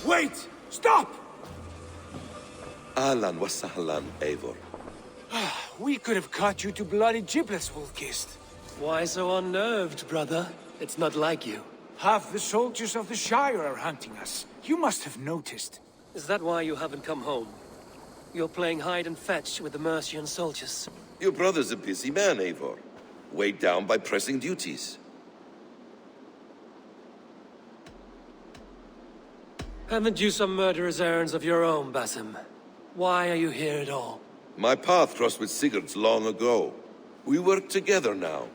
Wait! Stop! Ahlan wa sahlan, Eivor. We could have cut you to bloody giblets, Wolf-Kissed. Why so unnerved, brother? It's not like you. Half the soldiers of the Shire are hunting us. You must have noticed. Is that why you haven't come home? You're playing hide and fetch with the Mercian soldiers. Your brother's a busy man, Eivor. Weighed down by pressing duties. Haven't you some murderous errands of your own, Basim? Why are you here at all? My path crossed with Sigurd's long ago. We work together now,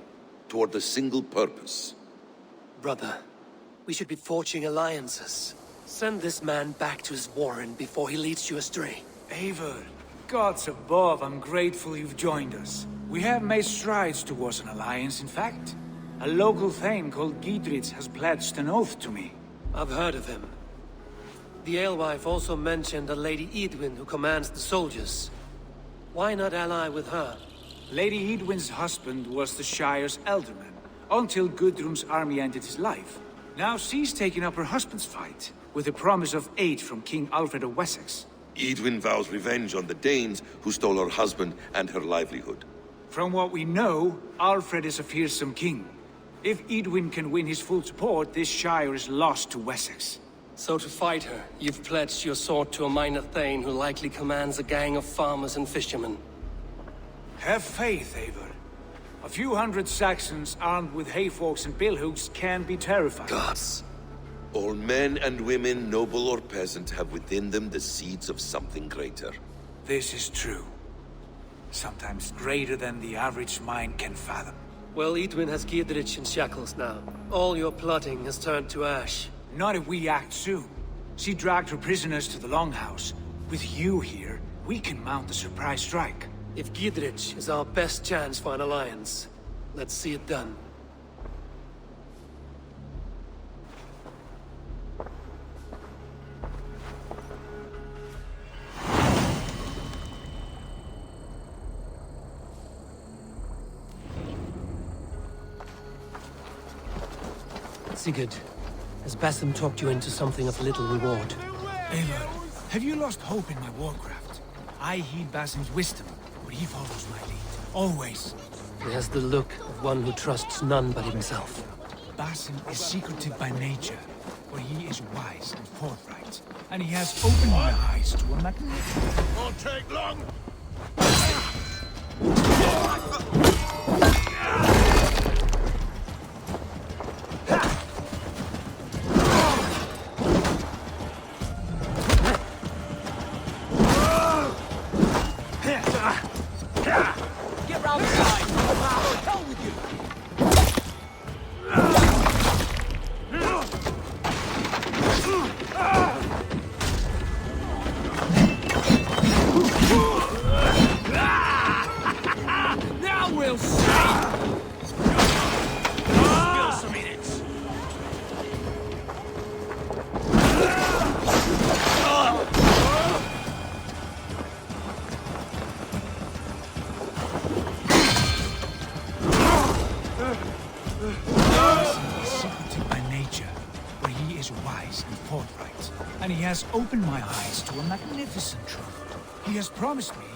toward a single purpose. Brother, we should be forging alliances. Send this man back to his warren before he leads you astray. Eivor, gods above, I'm grateful you've joined us. We have made strides towards an alliance, in fact. A local thane called Gidritz has pledged an oath to me. I've heard of him. The alewife also mentioned a Lady Edwin who commands the soldiers. Why not ally with her? Lady Edwin's husband was the Shire's elderman, until Gudrun's army ended his life. Now she's taking up her husband's fight, with the promise of aid from King Alfred of Wessex. Edwin vows revenge on the Danes who stole her husband and her livelihood. From what we know, Alfred is a fearsome king. If Edwin can win his full support, this Shire is lost to Wessex. So to fight her, you've pledged your sword to a minor thane who likely commands a gang of farmers and fishermen. Have faith, Eivor. A few hundred Saxons armed with hayforks and billhooks can be terrifying. Gods. All men and women, noble or peasant, have within them the seeds of something greater. This is true. Sometimes greater than the average mind can fathom. Well, Edwin has Gidrich in shackles now. All your plotting has turned to ash. Not if we act soon. She dragged her prisoners to the Longhouse. With you here, we can mount a surprise strike. If Gidrich is our best chance for an alliance, let's see it done. Sigurd, has Basim talked you into something of little reward? Eivor, have you lost hope in my warcraft? I heed Basim's wisdom, but he follows my lead. Always. He has the look of one who trusts none but himself. Basim is secretive by nature, but he is wise and forthright. And he has opened my eyes to a magnificent... Won't take long! Get round the side! Hell with you! Now we'll see! Spill some minutes! Secretive by nature, but he is wise and forthright, and he has opened my eyes to a magnificent truth. He has promised me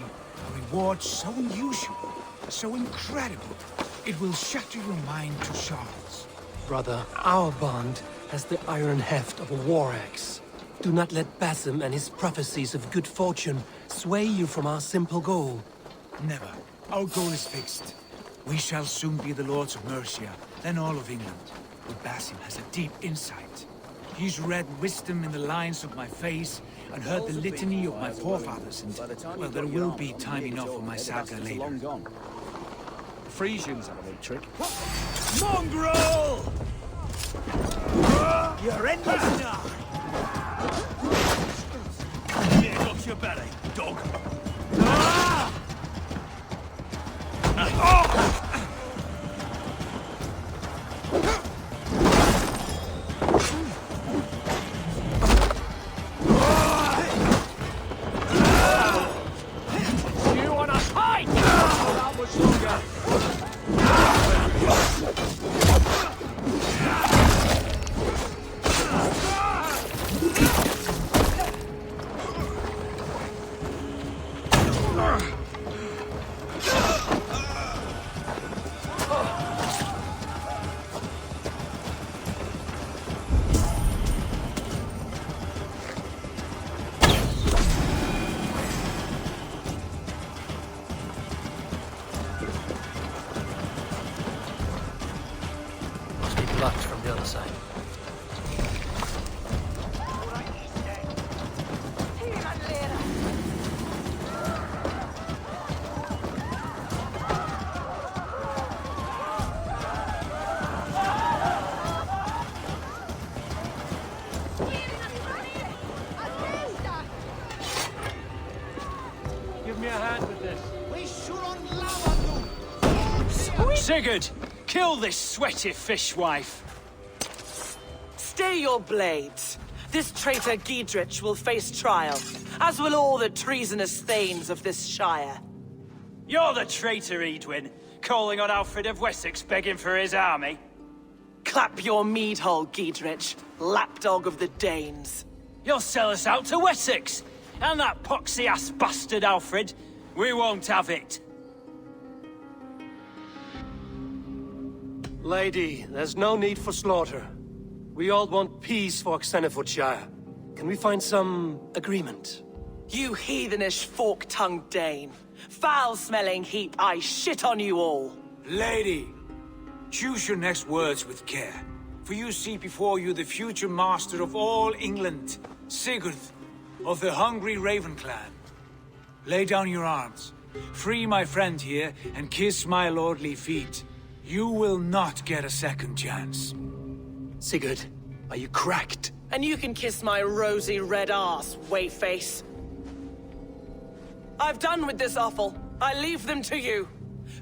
a reward so unusual, so incredible, it will shatter your mind to shards. Brother, our bond has the iron heft of a war axe. Do not let Basim and his prophecies of good fortune sway you from our simple goal. Never. Our goal is fixed. We shall soon be the lords of Mercia, then all of England. But Basim has a deep insight. He's read wisdom in the lines of my face and heard the litany of my forefathers, and, well, there will be time enough for my saga later. The Frisians have a little trick. Mongrel! You're endless now! Here got your belly, dog. You wanna fight? How much longer? the other side. Give me a hand with this. Sigurd, kill this sweaty fishwife. Stay your blades. This traitor Giedrich will face trial, as will all the treasonous thanes of this shire. You're the traitor, Edwin, calling on Alfred of Wessex begging for his army. Clap your mead hole, Giedrich, lapdog of the Danes. You'll sell us out to Wessex, and that poxy-ass bastard Alfred. We won't have it. Lady, there's no need for slaughter. We all want peace for Xenofordshire. Can we find some agreement? You heathenish fork-tongued Dane. Foul-smelling heap, I shit on you all. Lady, choose your next words with care. For you see before you the future master of all England, Sigurd, of the hungry Raven clan. Lay down your arms. Free my friend here and kiss my lordly feet. You will not get a second chance. Sigurd, are you cracked? And you can kiss my rosy red ass, wayface. I've done with this offal. I leave them to you.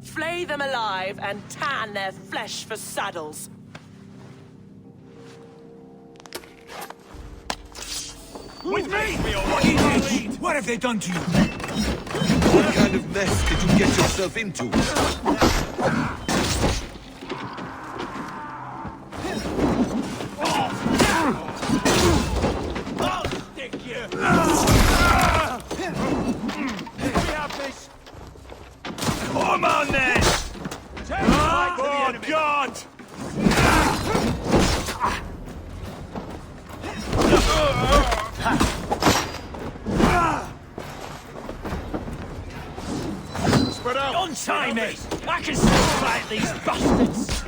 Flay them alive and tan their flesh for saddles. With me! What? What have they done to you? What kind of mess did you get yourself into? I'll stick you! We have this! Come on then! Take the fight to the enemy! God! Spread out! Untie me! I can still fight these bastards!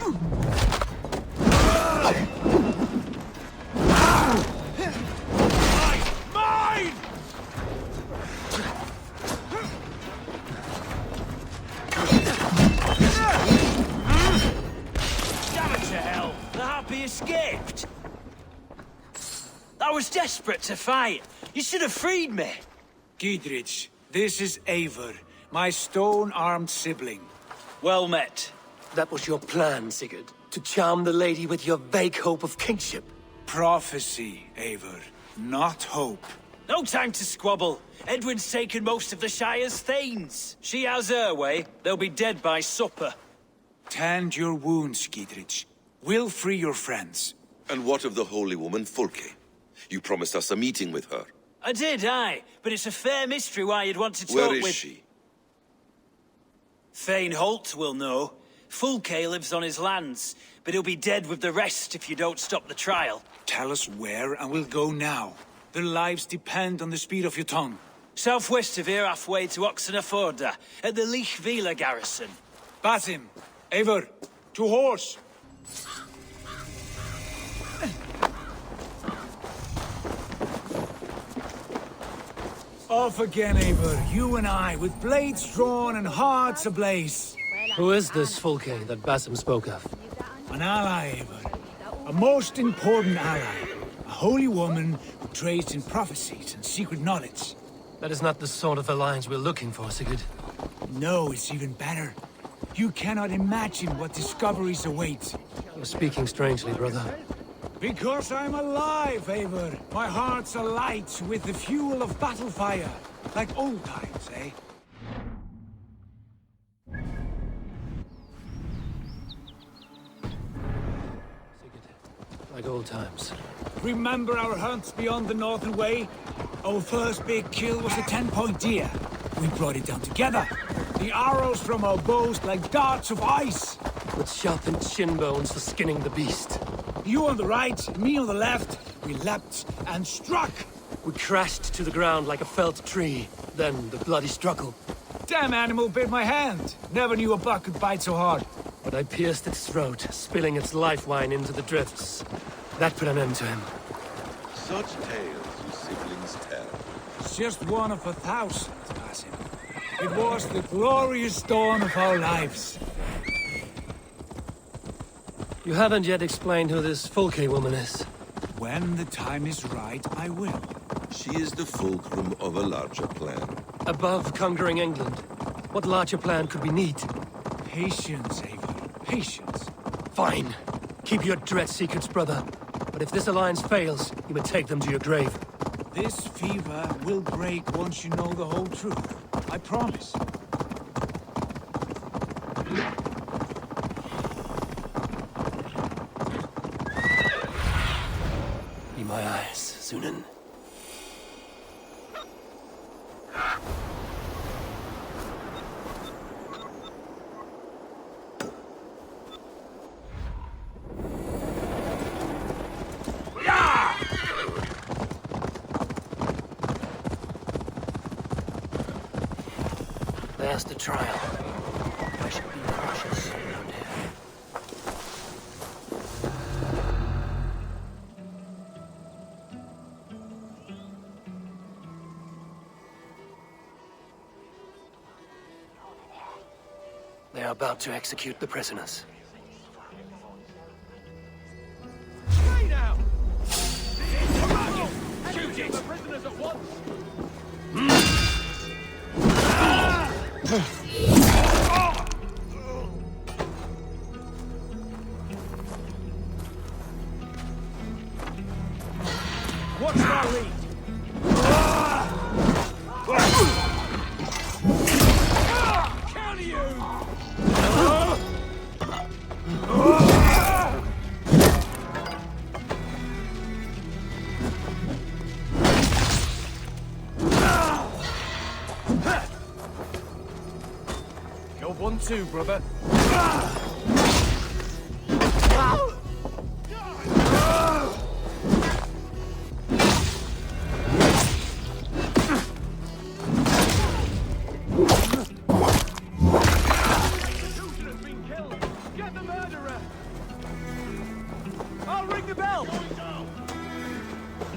Mine! Damn it to hell! The Harpy escaped! I was desperate to fight. You should have freed me. Giedrich, this is Eivor, my stone-armed sibling. Well met. That was your plan, Sigurd. To charm the lady with your vague hope of kingship. Prophecy, Eivor, not hope. No time to squabble. Edwin's taken most of the Shire's thanes. She has her way. They'll be dead by supper. Tend your wounds, Giedrich. We'll free your friends. And what of the holy woman Fulke? You promised us a meeting with her. I did, aye. But it's a fair mystery why you'd want to talk Where with... is she? Thane Holt will know. Fulke lives on his lands, but he'll be dead with the rest if you don't stop the trial. Tell us where, and we'll go now. Their lives depend on the speed of your tongue. Southwest of here, halfway to Oxenaforda, at the Lichvila garrison. Basim, Eivor, to horse! Off again, Eivor, you and I, with blades drawn and hearts ablaze. Who is this Fulke that Basim spoke of? An ally, Eivor. A most important ally. A holy woman who trades in prophecies and secret knowledge. That is not the sort of alliance we're looking for, Sigurd. No, it's even better. You cannot imagine what discoveries await. You're speaking strangely, brother. Because I'm alive, Eivor. My heart's alight with the fuel of battle fire. Like old times, eh? Sigurd, like old times. Remember our hunts beyond the Northern Way? Our first big kill was a 10-point deer. We brought it down together. The arrows from our bows like darts of ice. With sharpened shin bones for skinning the beast. You on the right, me on the left. We leapt and struck. We crashed to the ground like a felled tree. Then the bloody struggle. Damn animal bit my hand. Never knew a buck could bite so hard. but I pierced its throat, spilling its life wine into the drifts. That put an end to him. Such tales you siblings tell. It's just one of 1,000, Basim. It was the glorious dawn of our lives. You haven't yet explained who this Fulke woman is. When the time is right, I will. She is the fulcrum of a larger plan. Above conquering England, what larger plan could we need? Patience, Eivor. Patience. Fine. Keep your dread secrets, brother. But if this alliance fails, you may take them to your grave. This fever will break once you know the whole truth. I promise. Be my eyes, Sunan. There's the trial. I should be cautious around here. They are about to execute the prisoners. Hey now! Shoot it! The prisoners at once! Watch my lead! Counter you! Go 1-2, brother.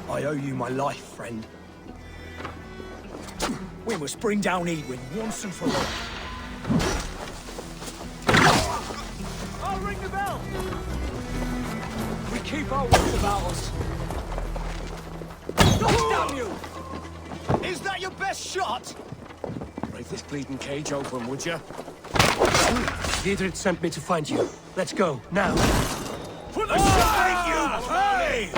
I owe you my life, friend. We must bring down Edwin once and for all. I'll ring the bell! We keep our wits about us. Damn you! Is that your best shot? Break this bleeding cage open, would you? Dietrich sent me to find you. Let's go, now. For the shot, you pay!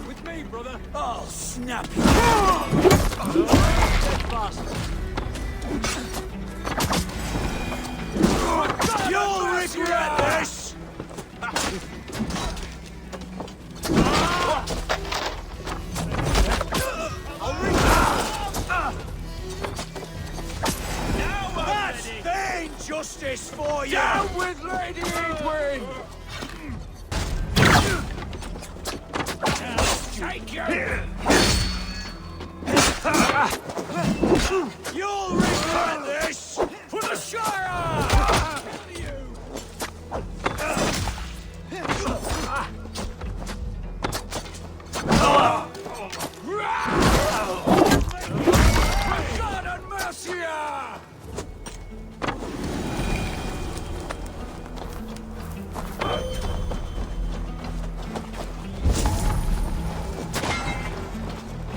With me, brother. Oh, snap! You'll regret this! That's vain justice for you! Down with Lady Edwin! Take you! You'll regret this! For the Shire! God and Mercia!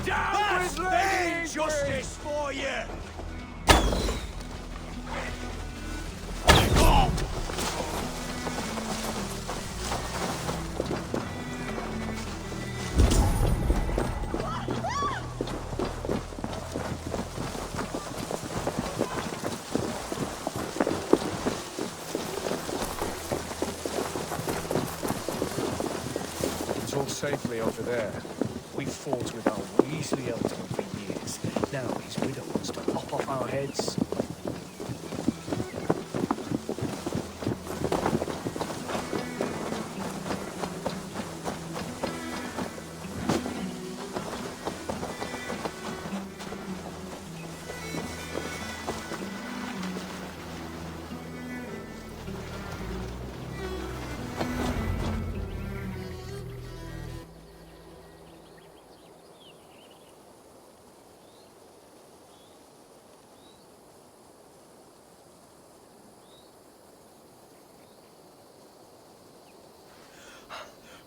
That's vain justice for you! Talk safely over there. We fought with our Weasley elder for years. Now his widow wants to hop off our heads.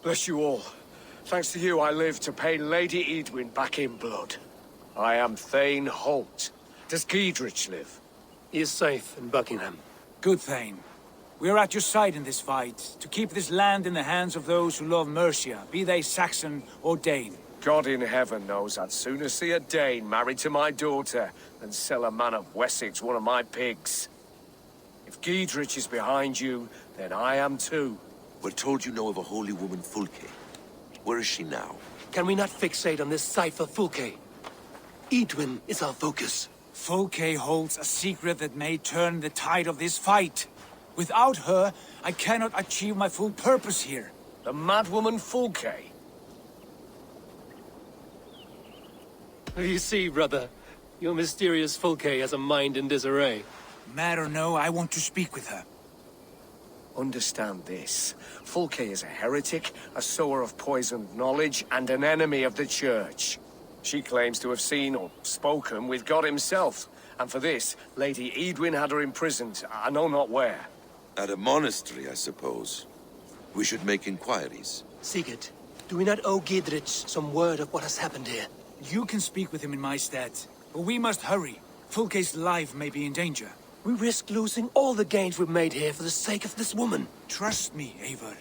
Bless you all. Thanks to you, I live to pay Lady Edwin back in blood. I am Thane Holt. Does Giedrich live? He is safe in Buckingham. Good Thane. We are at your side in this fight, to keep this land in the hands of those who love Mercia, be they Saxon or Dane. God in heaven knows I'd sooner see a Dane married to my daughter than sell a man of Wessex one of my pigs. If Giedrich is behind you, then I am too. We're told you know of a holy woman, Fulke. Where is she now? Can we not fixate on this cipher, Fulke? Edwin is our focus. Fulke holds a secret that may turn the tide of this fight. Without her, I cannot achieve my full purpose here. The madwoman Fulke? You see, brother, your mysterious Fulke has a mind in disarray. Mad or no, I want to speak with her. Understand this. Fulke is a heretic, a sower of poisoned knowledge, and an enemy of the Church. She claims to have seen or spoken with God himself, and for this, Lady Edwin had her imprisoned, I know not where. At a monastery, I suppose. We should make inquiries. Sigurd, do we not owe Giedrich some word of what has happened here? You can speak with him in my stead, but we must hurry. Fulke's life may be in danger. We risk losing all the gains we've made here for the sake of this woman. Trust me, Eivor.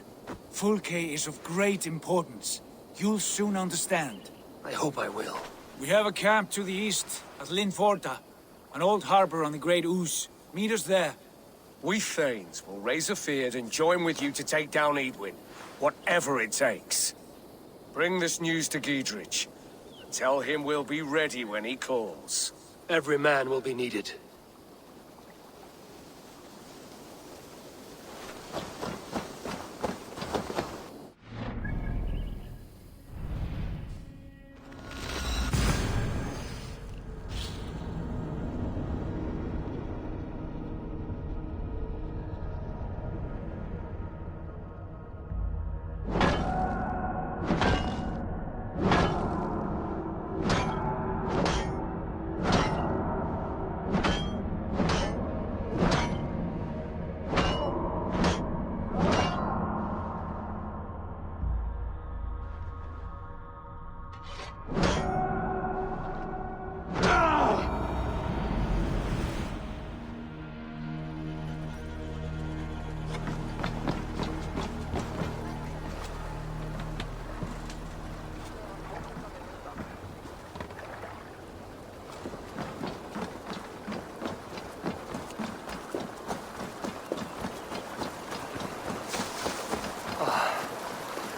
Fulke is of great importance. You'll soon understand. I hope I will. We have a camp to the east, at Linforta. An old harbor on the Great Ouse. Meet us there. We Thanes will raise a feard and join with you to take down Edwin, whatever it takes. Bring this news to Giedrich, and tell him we'll be ready when he calls. Every man will be needed.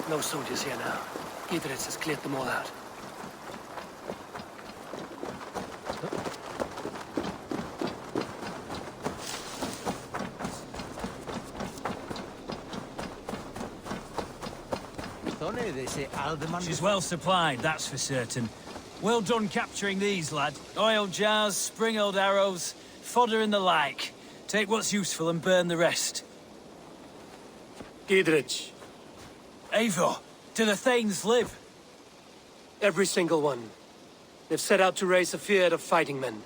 No soldiers here now. Giedrich has cleared them all out. She's well supplied, that's for certain. Well done capturing these, lad. Oil jars, spring-oiled arrows, fodder and the like. Take what's useful and burn the rest. Giedrich. Eivor, do the Thanes live? Every single one. They've set out to raise a fear of fighting men.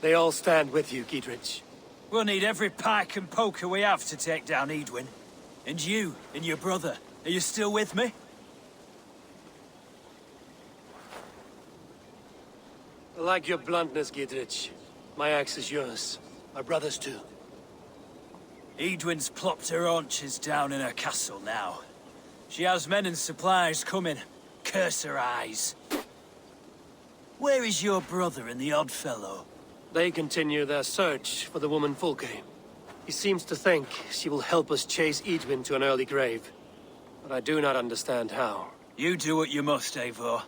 They all stand with you, Giedrich. We'll need every pike and poker we have to take down Edwin. And you, and your brother, are you still with me? I like your bluntness, Giedrich. My axe is yours. My brother's too. Edwin's plopped her haunches down in her castle now. She has men and supplies coming. Curse her eyes. Where is your brother and the odd fellow? They continue their search for the woman Fulke. He seems to think she will help us chase Edwin to an early grave. But I do not understand how. You do what you must, Eivor.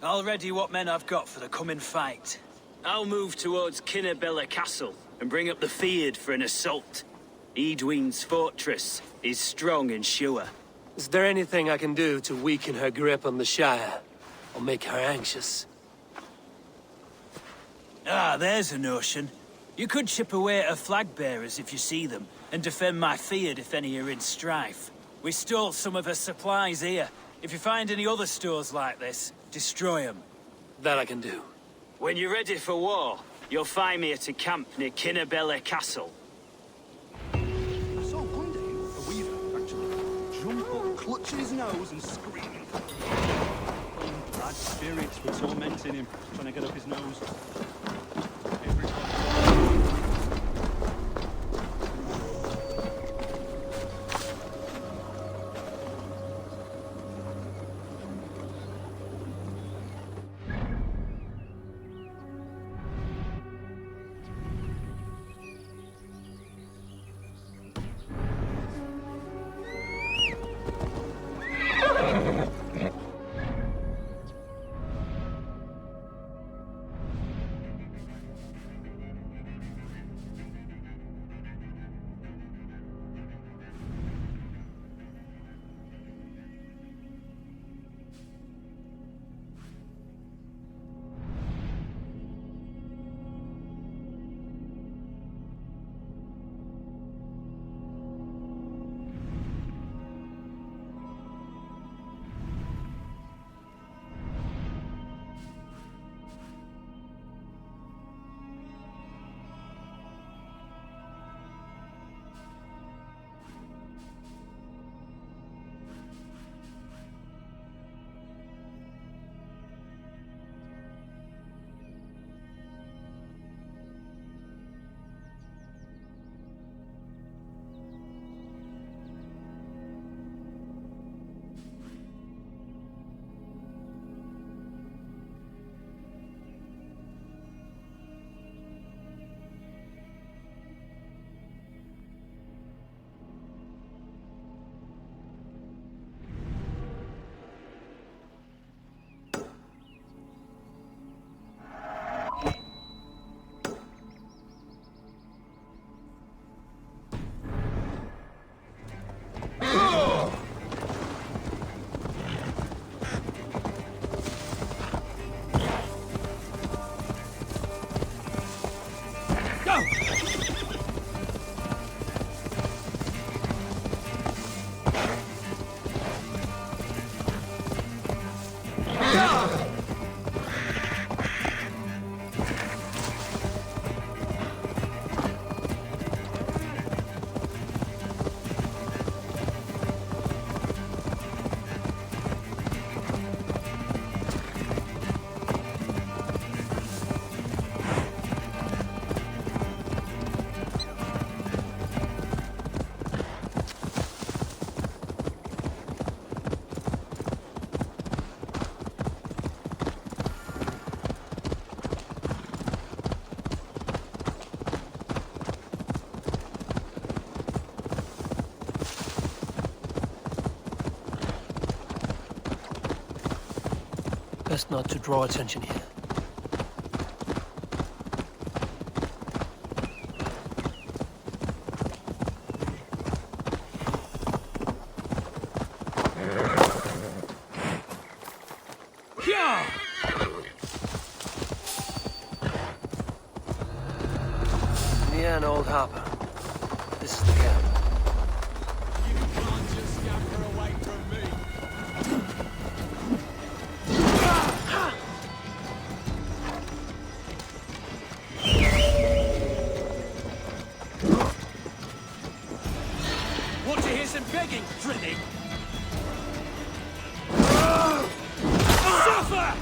I'll ready what men I've got for the coming fight. I'll move towards Kinnabella Castle and bring up the feared for an assault. Edwin's fortress is strong and sure. Is there anything I can do to weaken her grip on the Shire? Or make her anxious? Ah, there's a notion. You could chip away at her flag bearers if you see them, and defend my feared if any are in strife. We stole some of her supplies here. If you find any other stores like this, destroy them. That I can do. When you're ready for war, you'll find me at a camp near Kinnabella Castle. I saw one day a weaver, actually, jump up clutching his nose and screaming. Bad spirits were tormenting him, trying to get up his nose. Best not to draw attention here. Yeah, an old hopper. This is the camp. You can't just scamper away from me. Want to hear some begging, Freddy? Suffer!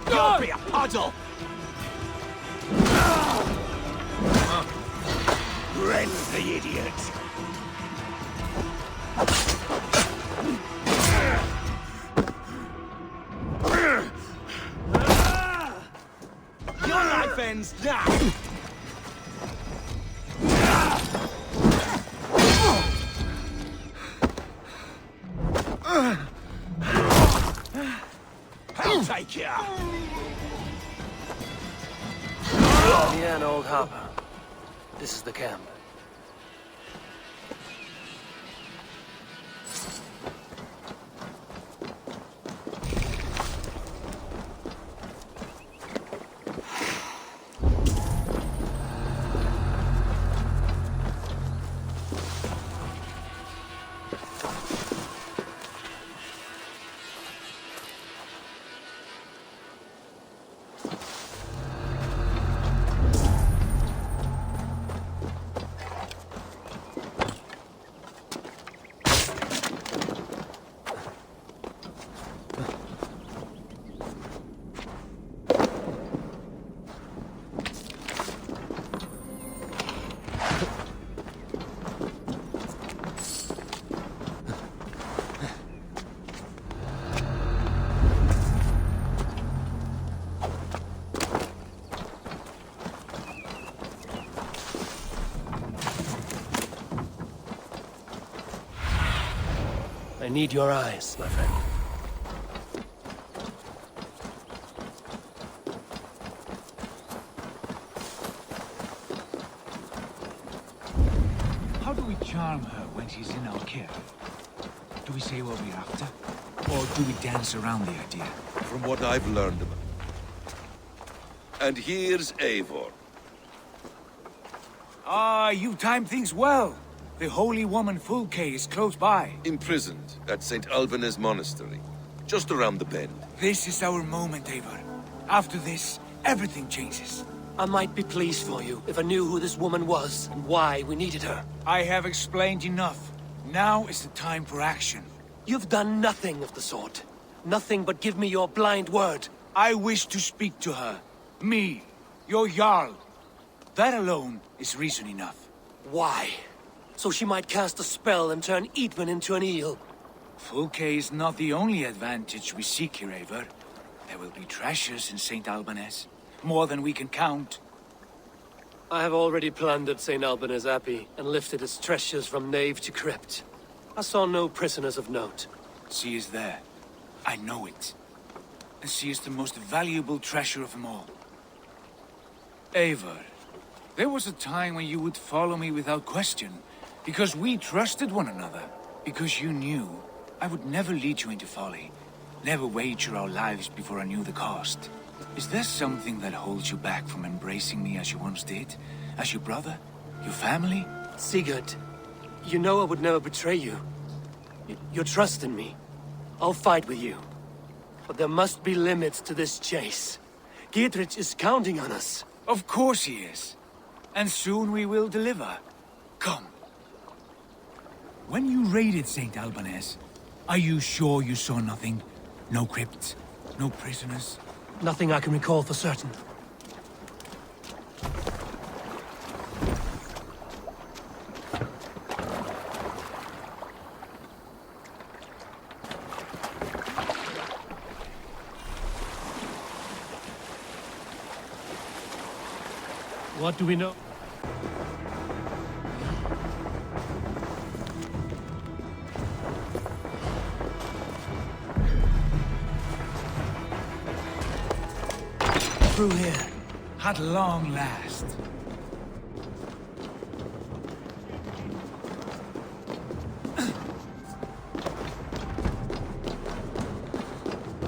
Don't be a puddle! Rent the idiot! Your life ends now! I'll take you! Yeah, an old hopper. This is the camp. I need your eyes, my friend. How do we charm her when she's in our care? Do we say what we're after? Or do we dance around the idea? From what I've learned about. And here's Eivor. Ah, you timed things well. The holy woman Fulke is close by. Imprisoned at St. Alban's Monastery, just around the bend. This is our moment, Eivor. After this, everything changes. I might be pleased for you if I knew who this woman was and why we needed her. I have explained enough. Now is the time for action. You've done nothing of the sort. Nothing but give me your blind word. I wish to speak to her. Me, your Jarl. That alone is reason enough. Why? So she might cast a spell and turn Eatman into an eel. Fulke is not the only advantage we seek here, Eivor. There will be treasures in St. Alban's. More than we can count. I have already plundered St. Alban's Abbey and lifted its treasures from nave to crypt. I saw no prisoners of note. She is there. I know it. And she is the most valuable treasure of them all. Eivor, there was a time when you would follow me without question, because we trusted one another. Because you knew I would never lead you into folly, never wager our lives before I knew the cost. Is there something that holds you back from embracing me as you once did? As your brother? Your family? Sigurd, you know I would never betray you. You're trusting me. I'll fight with you. But there must be limits to this chase. Giedrich is counting on us. Of course he is. And soon we will deliver. Come. When you raided St. Alban's, are you sure you saw nothing? No crypts? No prisoners? Nothing I can recall for certain. What do we know? Through here. At long last.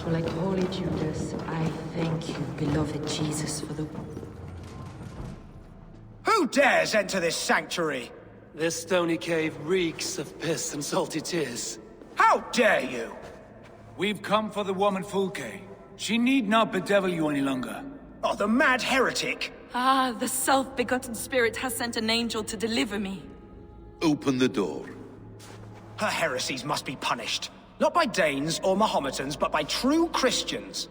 Like Holy Judas, I thank you, beloved Jesus, for the... Who dares enter this sanctuary? This stony cave reeks of piss and salty tears. How dare you? We've come for the woman Fulke. She need not bedevil you any longer. Oh, the mad heretic! Ah, the self-begotten spirit has sent an angel to deliver me. Open the door. Her heresies must be punished. Not by Danes or Mahometans, but by true Christians.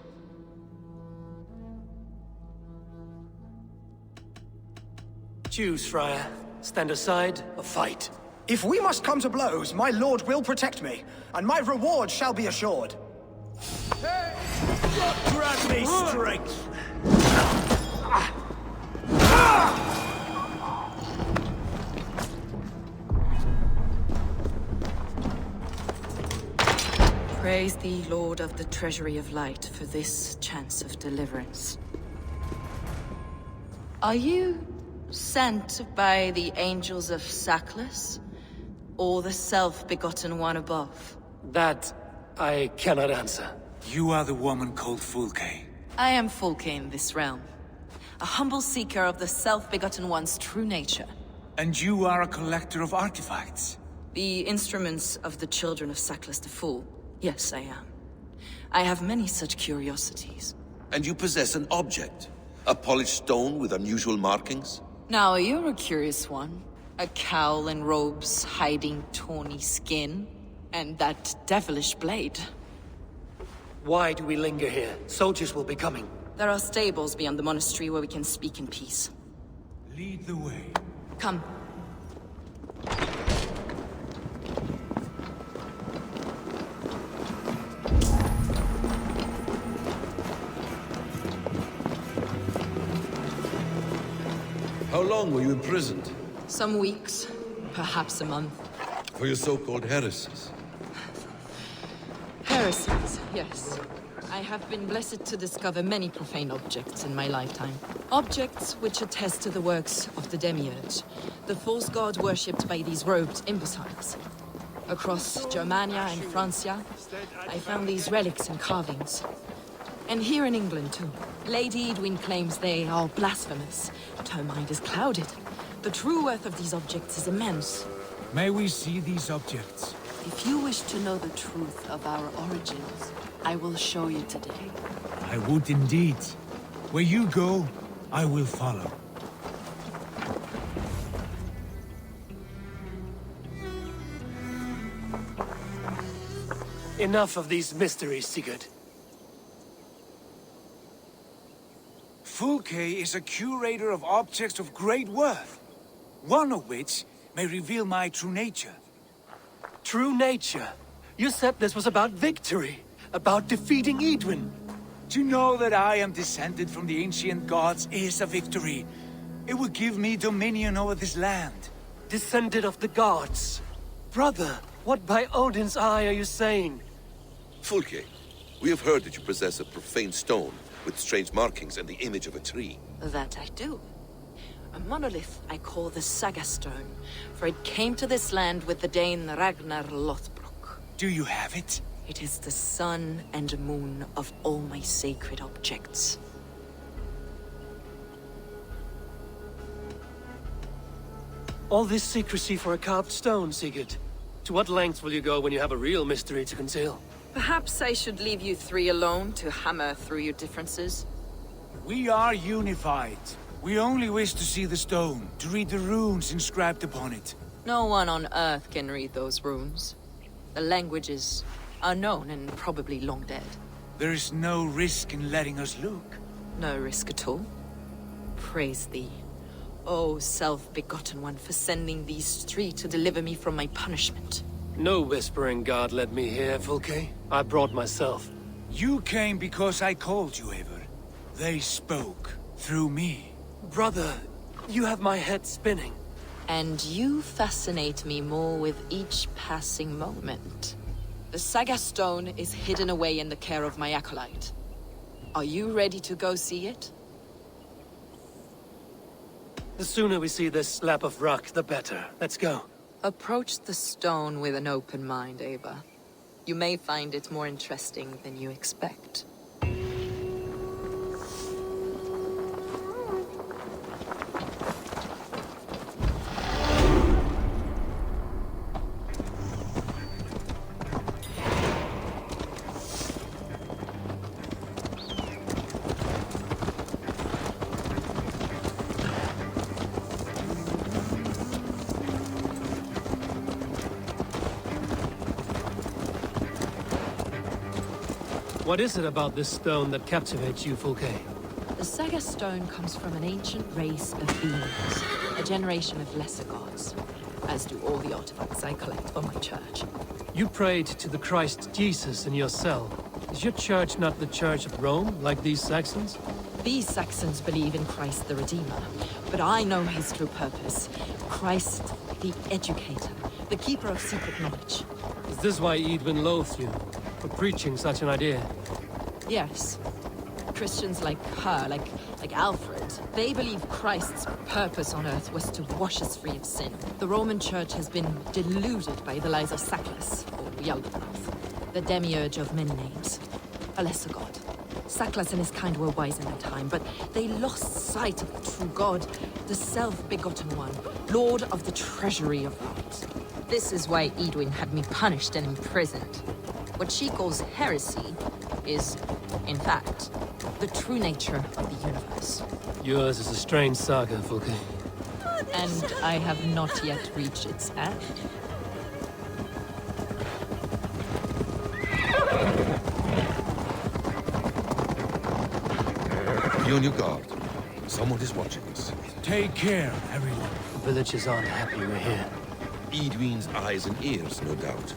Choose, Friar. Stand aside or fight. If we must come to blows, my lord will protect me, and my reward shall be assured. Grant me strength! Praise thee, Lord of the Treasury of Light, for this chance of deliverance. Are you Sent by the angels of Sackless? Or the self-begotten one above? That I cannot answer. You are the woman called Fulke. I am Fulke in this realm. A humble seeker of the self-begotten one's true nature. And you are a collector of artifacts. The instruments of the children of Sackless the Fool. Yes, I am. I have many such curiosities. And you possess an object? A polished stone with unusual markings? Now, you're a curious one. A cowl and robes hiding tawny skin. And that devilish blade. Why do we linger here? Soldiers will be coming. There are stables beyond the monastery where we can speak in peace. Lead the way. Come. How long were you imprisoned? Some weeks, perhaps a month. For your so-called heresies? Heresies, yes. I have been blessed to discover many profane objects in my lifetime. Objects which attest to the works of the Demiurge, the false god worshipped by these robed imbeciles. Across Germania and Francia, I found these relics and carvings. And here in England, too. Lady Edwin claims they are blasphemous, but her mind is clouded. The true worth of these objects is immense. May we see these objects? If you wish to know the truth of our origins, I will show you today. I would indeed. Where you go, I will follow. Enough of these mysteries, Sigurd. Fulke is a curator of objects of great worth, one of which may reveal my true nature. True nature? You said this was about victory, about defeating Edwin. To know that I am descended from the ancient gods is a victory. It will give me dominion over this land. Descended of the gods? Brother, what by Odin's eye are you saying? Fulke, we have heard that you possess a profane stone with strange markings and the image of a tree. That I do. A monolith I call the Saga Stone, for it came to this land with the Dane Ragnar Lothbrok. Do you have it? It is the sun and moon of all my sacred objects. All this secrecy for a carved stone, Sigurd. To what lengths will you go when you have a real mystery to conceal? Perhaps I should leave you three alone to hammer through your differences. We are unified. We only wish to see the stone, to read the runes inscribed upon it. No one on Earth can read those runes. The languages are known and probably long dead. There is no risk in letting us look. No risk at all. Praise thee, O self-begotten one, for sending these three to deliver me from my punishment. No whispering god led me here, Fulke. I brought myself. You came because I called you, Eivor. They spoke through me. Brother, you have my head spinning. And you fascinate me more with each passing moment. The Saga Stone is hidden away in the care of my acolyte. Are you ready to go see it? The sooner we see this slab of rock, the better. Let's go. Approach the stone with an open mind, Ava. You may find it more interesting than you expect. What is it about this stone that captivates you, Fulke? The Saga Stone comes from an ancient race of beings, a generation of lesser gods, as do all the artifacts I collect for my church. You prayed to the Christ Jesus in your cell. Is your church not the Church of Rome, like these Saxons? These Saxons believe in Christ the Redeemer, but I know his true purpose. Christ the Educator, the keeper of secret knowledge. Is this why Edwin loathed you? For preaching such an idea? Yes. Christians like her, like Alfred, they believe Christ's purpose on earth was to wash us free of sin. The Roman Church has been deluded by the lies of Saklas, or Yaldabaoth, the demiurge of many names, a lesser god. Saklas and his kind were wise in their time, but they lost sight of the true God, the self-begotten one, lord of the treasury of light. This is why Edwin had me punished and imprisoned. What she calls heresy is, in fact, the true nature of the universe. Yours is a strange saga, Fulke. And I have not yet reached its end. Be on your guard. Someone is watching us. Take care, everyone. The villagers aren't happy we're here. Edwin's eyes and ears, no doubt.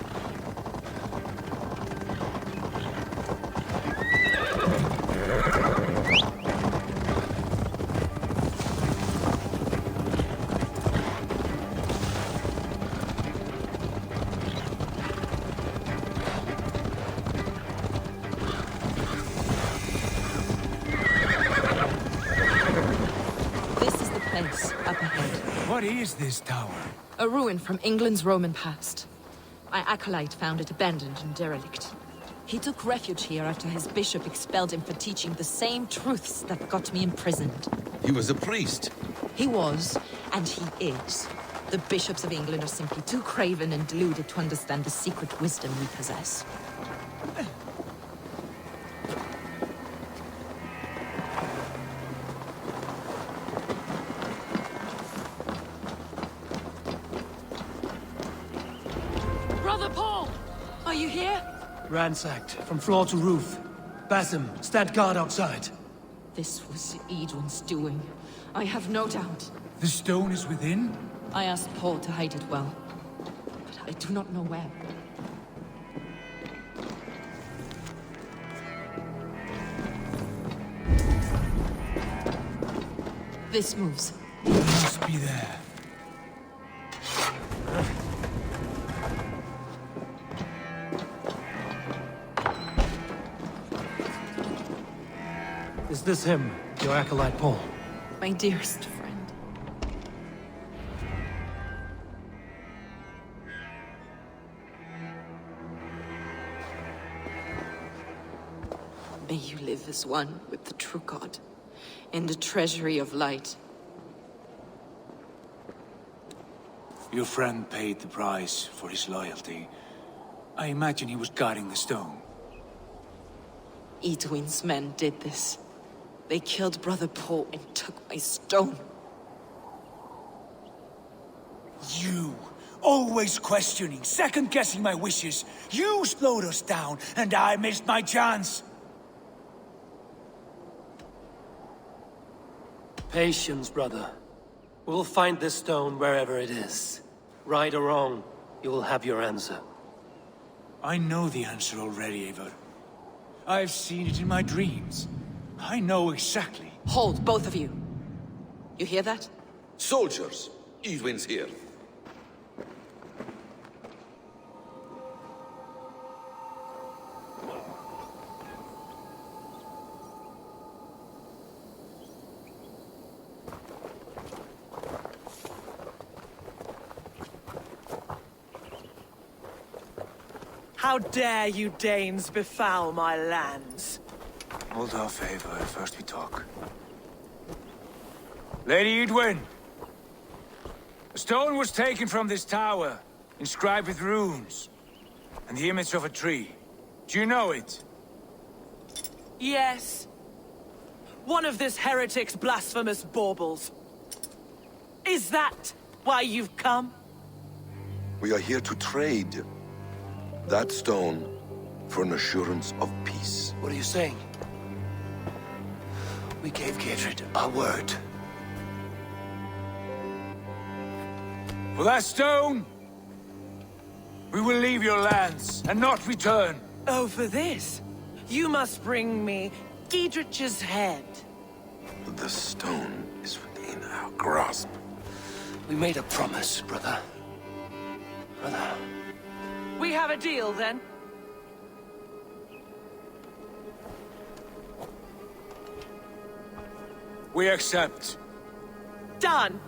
Up ahead. What is this tower? A ruin from England's Roman past. My acolyte found it abandoned and derelict. He took refuge here after his bishop expelled him for teaching the same truths that got me imprisoned. He was a priest. He was, and he is. The bishops of England are simply too craven and deluded to understand the secret wisdom we possess. Brother Paul! Are you here? Ransacked, from floor to roof. Basim, stand guard outside. This was Edwin's doing. I have no doubt. The stone is within? I asked Paul to hide it well, but I do not know where. This moves. It must be there. Is this him, your acolyte Paul? My dearest friend. May you live as one with the true God, in the treasury of light. Your friend paid the price for his loyalty. I imagine he was guarding the stone. Edwin's men did this. They killed Brother Paul and took my stone. You, always questioning, second-guessing my wishes. You slowed us down, and I missed my chance. Patience, brother. We'll find this stone wherever it is. Right or wrong, you will have your answer. I know the answer already, Eivor. I've seen it in my dreams. I know exactly. Hold, both of you. You hear that? Soldiers! Edwin's here. How dare you Danes befoul my lands? Hold off, Eivor. First we talk. Lady Edwin! A stone was taken from this tower, inscribed with runes, and the image of a tree. Do you know it? Yes. One of this heretic's blasphemous baubles. Is that why you've come? We are here to trade. That stone for an assurance of peace. What are you saying? We gave Gertrude our word. For that stone, we will leave your lands and not return. Oh, for this, you must bring me Giedrich's head. The stone is within our grasp. We made a promise, brother. Brother. We have a deal, then? We accept. Done.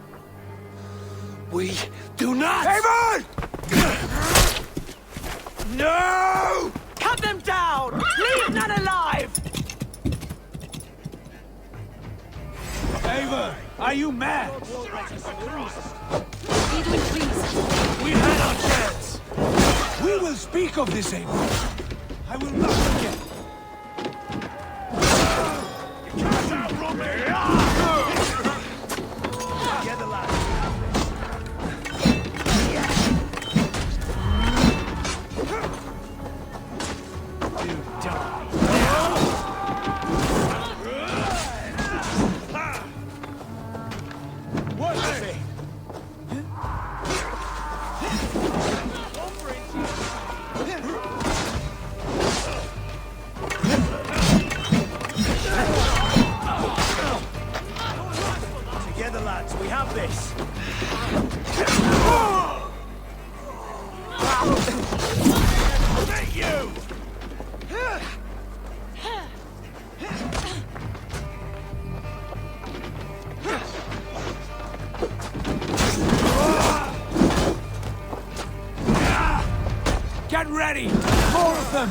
We do not! Eivor! No! Cut them down! Leave none alive! Eivor, are you mad? Edwin, please. We had our chance. We will speak of this, Eivor. I will not forget. You can't outrun me! Together, lads. You die. What is it? Together, lads, we have this. Let you! Get ready! More of them!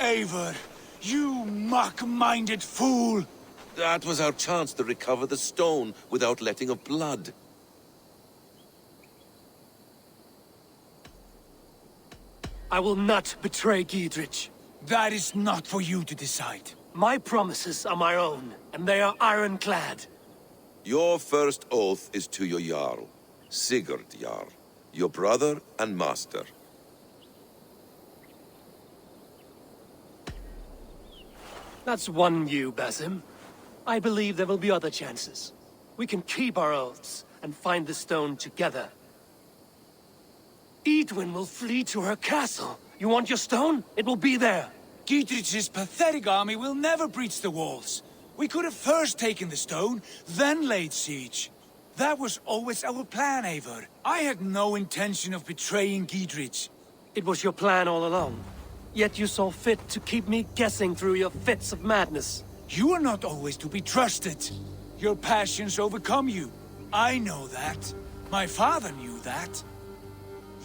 Eivor, you mock-minded fool! That was our chance to recover the stone without letting of blood. I will not betray Giedrich. That is not for you to decide. My promises are my own, and they are ironclad. Your first oath is to your Jarl, Sigurd Jarl, your brother and master. That's one view, Basim. I believe there will be other chances. We can keep our oaths and find the stone together. Edwin will flee to her castle. You want your stone? It will be there. Giedrich's pathetic army will never breach the walls. We could have first taken the stone, then laid siege. That was always our plan, Eivor. I had no intention of betraying Giedrich. It was your plan all along. Yet you saw fit to keep me guessing through your fits of madness. You are not always to be trusted. Your passions overcome you. I know that. My father knew that.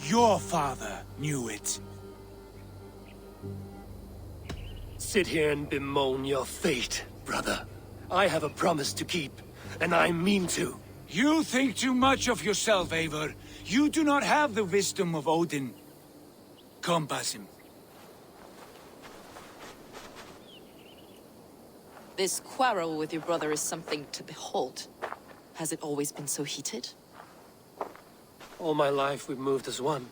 Your father knew it. Sit here and bemoan your fate, brother. I have a promise to keep, and I mean to. You think too much of yourself, Eivor. You do not have the wisdom of Odin. Come, Basim. This quarrel with your brother is something to behold. Has it always been so heated? All my life we've moved as one.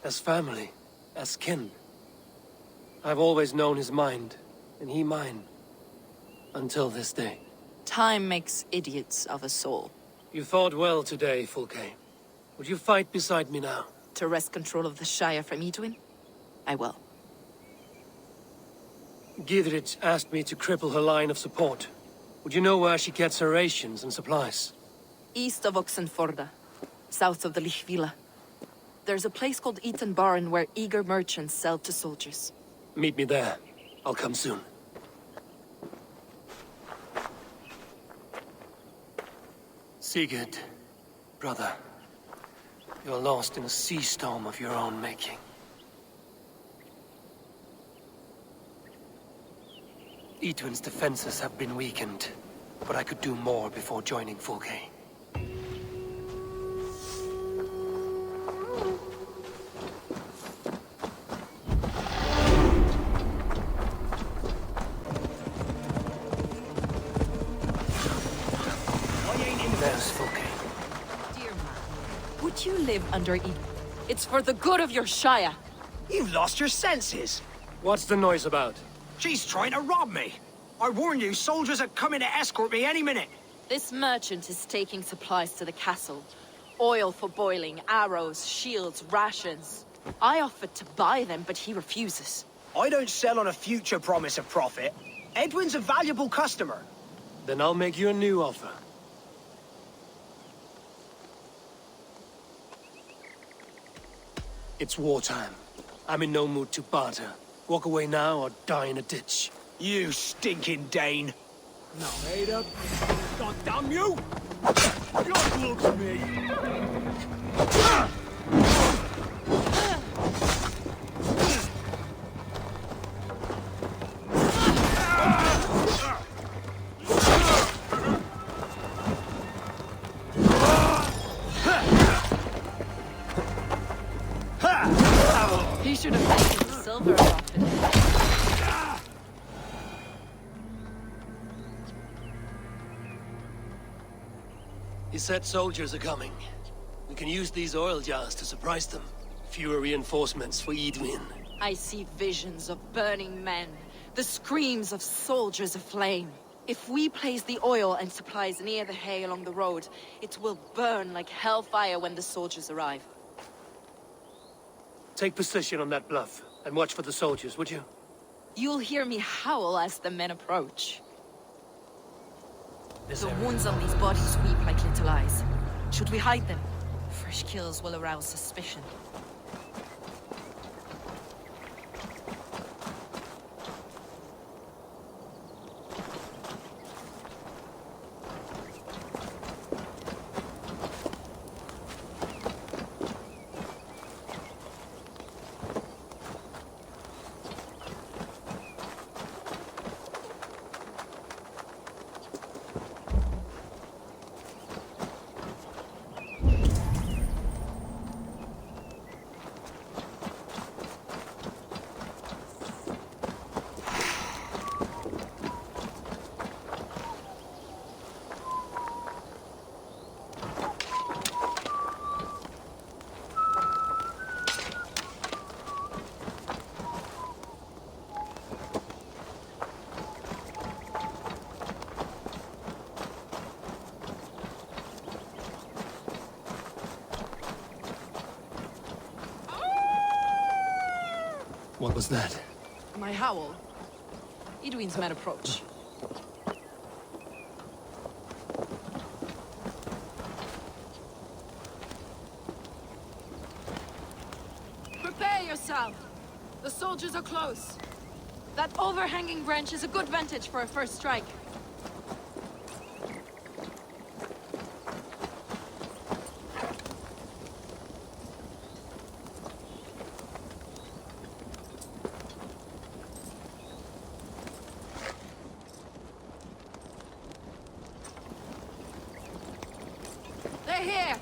As family. As kin. I've always known his mind, and he mine. Until this day. Time makes idiots of us all. You fought well today, Fulke. Would you fight beside me now? To wrest control of the Shire from Edwin? I will. Gidrit asked me to cripple her line of support. Would you know where she gets her rations and supplies? East of Oxenforda, south of the Lichvila. There's a place called Eaton Barn where eager merchants sell to soldiers. Meet me there. I'll come soon. Sigurd, brother, you're lost in a sea storm of your own making. Edwin's defenses have been weakened, but I could do more before joining Fulke. There's Fulke. Dear man, would you live under Edwin? It's for the good of your Shire. You've lost your senses. What's the noise about? She's trying to rob me. I warned you, soldiers are coming to escort me any minute. This merchant is taking supplies to the castle. Oil for boiling, arrows, shields, rations. I offered to buy them, but he refuses. I don't sell on a future promise of profit. Edwin's a valuable customer. Then I'll make you a new offer. It's wartime. I'm in no mood to barter. Walk away now or die in a ditch. You stinking Dane. Now, Ada, God damn you! Don't look at me! He should have taken the silver off it. He said soldiers are coming. We can use these oil jars to surprise them. Fewer reinforcements for Edwin. I see visions of burning men, the screams of soldiers aflame. If we place the oil and supplies near the hay along the road, it will burn like hellfire when the soldiers arrive. Take position on that bluff, and watch for the soldiers, would you? You'll hear me howl as the men approach. The wounds on these bodies weep like little eyes. Should we hide them? Fresh kills will arouse suspicion. What was that? My howl. Edwin's men approach. Prepare yourself! The soldiers are close. That overhanging branch is a good vantage for a first strike. They're here!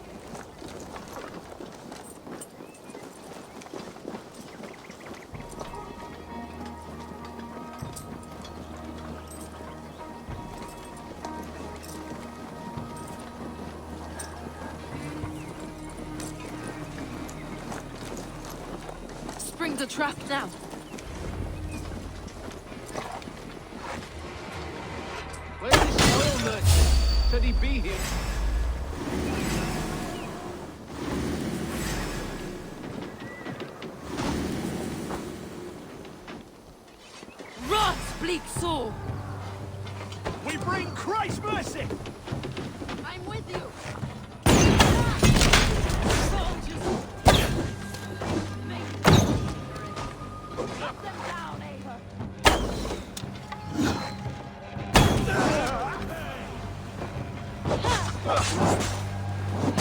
Spring the trap now. said he'd be here. Rot, bleak soul! We bring Christ's mercy! I'm with you!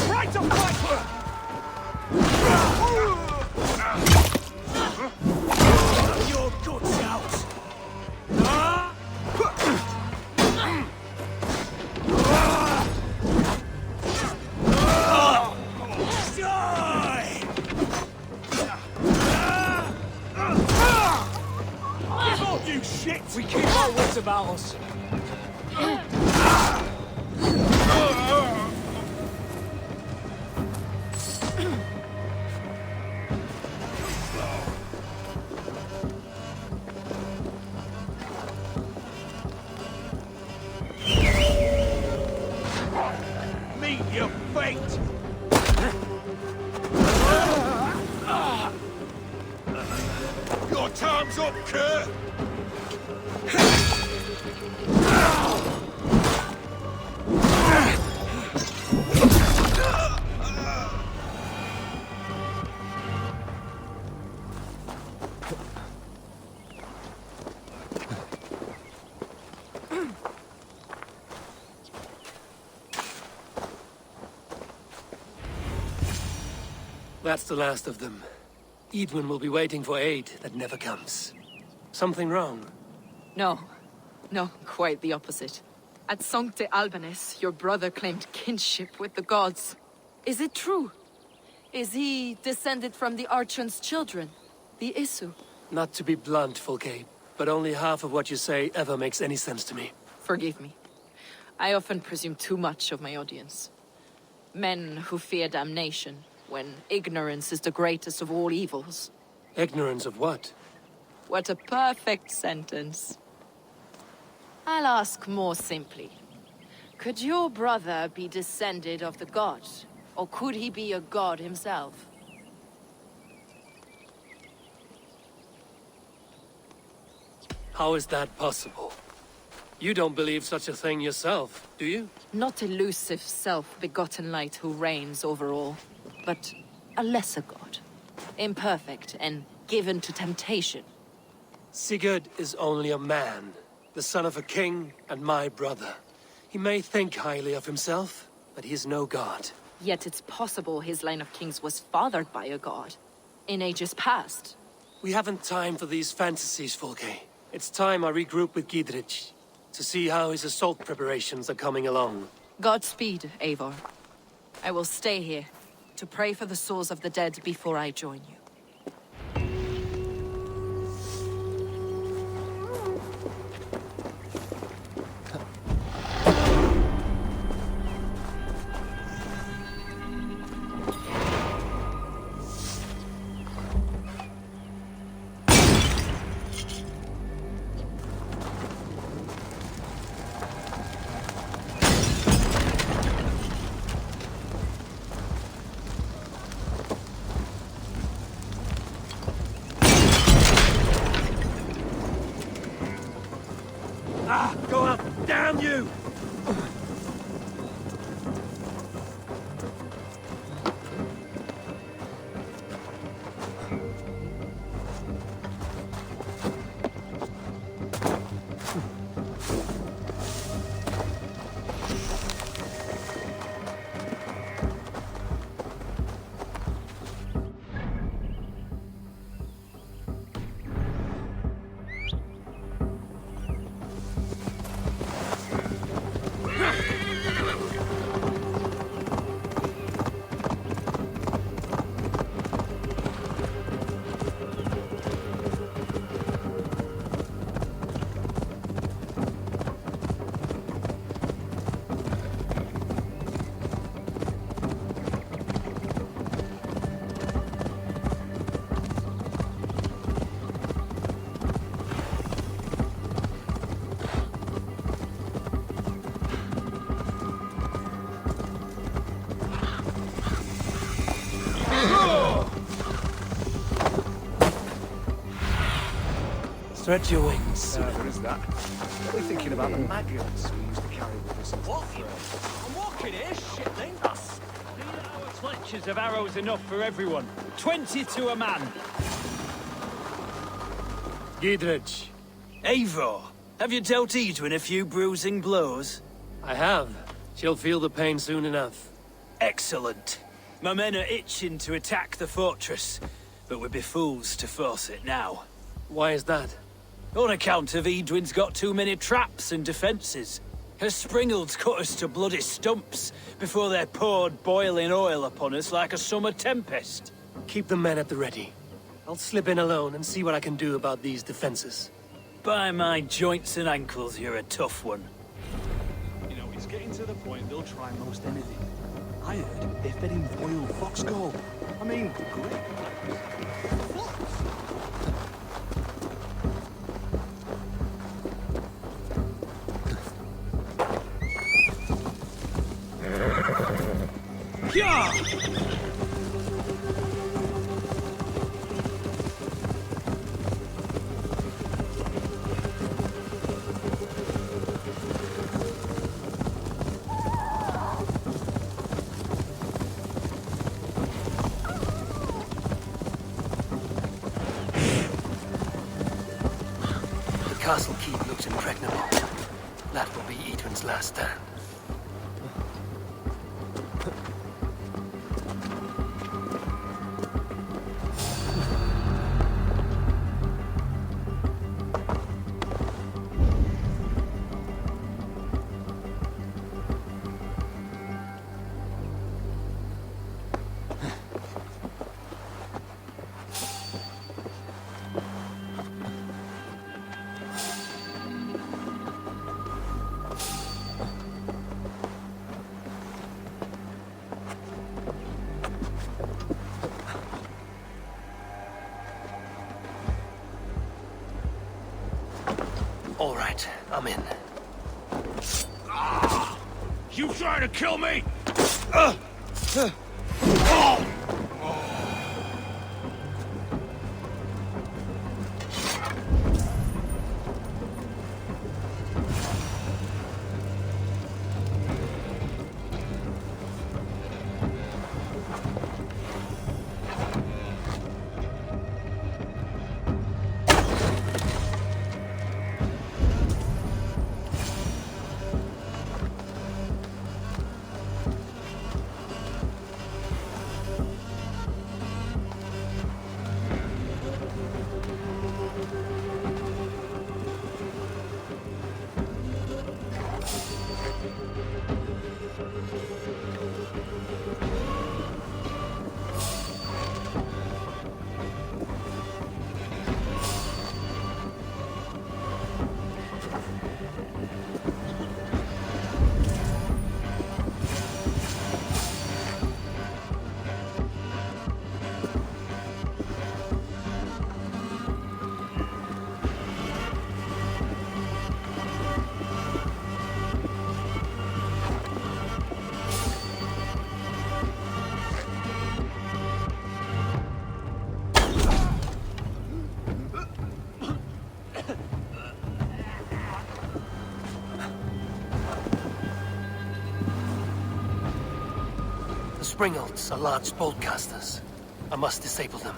Right to fight! Your guts out! Give up, you shit! We keep our wits about us. Meet your fate! Your time's up, Kurt! That's the last of them. Edwin will be waiting for aid that never comes. Something wrong? No. No, quite the opposite. At Sancte Albanus, your brother claimed kinship with the gods. Is it true? Is he descended from the Archon's children, the Isu? Not to be blunt, Fulke, but only half of what you say ever makes any sense to me. Forgive me. I often presume too much of my audience. Men who fear damnation, when ignorance is the greatest of all evils. Ignorance of what? What a perfect sentence. I'll ask more simply. Could your brother be descended of the god? Or could he be a god himself? How is that possible? You don't believe such a thing yourself, do you? Not elusive self-begotten light who reigns over all, but a lesser god. Imperfect and given to temptation. Sigurd is only a man, the son of a king and my brother. He may think highly of himself, but he is no god. Yet it's possible his line of kings was fathered by a god, in ages past. We haven't time for these fantasies, Fulke. It's time I regroup with Giedrich, to see how his assault preparations are coming along. Godspeed, Eivor. I will stay here, to pray for the souls of the dead before I join you. Go up! Damn you! Stretch your wings. There is that. We're thinking about the maggots we used to carry with us into the fray. I'm walking here, shitling. Our fletchers of arrows enough for everyone. 20 to a man. Giedrich. Eivor, have you dealt Edwin a few bruising blows? I have. She'll feel the pain soon enough. Excellent. My men are itching to attack the fortress, but we'd be fools to force it now. Why is that? On account of Edwin's got too many traps and defences. Her springalds cut us to bloody stumps before they poured boiling oil upon us like a summer tempest. Keep the men at the ready. I'll slip in alone and see what I can do about these defenses. By my joints and ankles, you're a tough one. You know, it's getting to the point they'll try most anything. I heard they're fed him boiled fox gall. I mean, great. Yeah! The castle keep looks impregnable. That will be Edwin's last stand. All right, I'm in. You trying to kill me? The springalds are large bolt casters. I must disable them.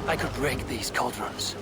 I could break these cauldrons.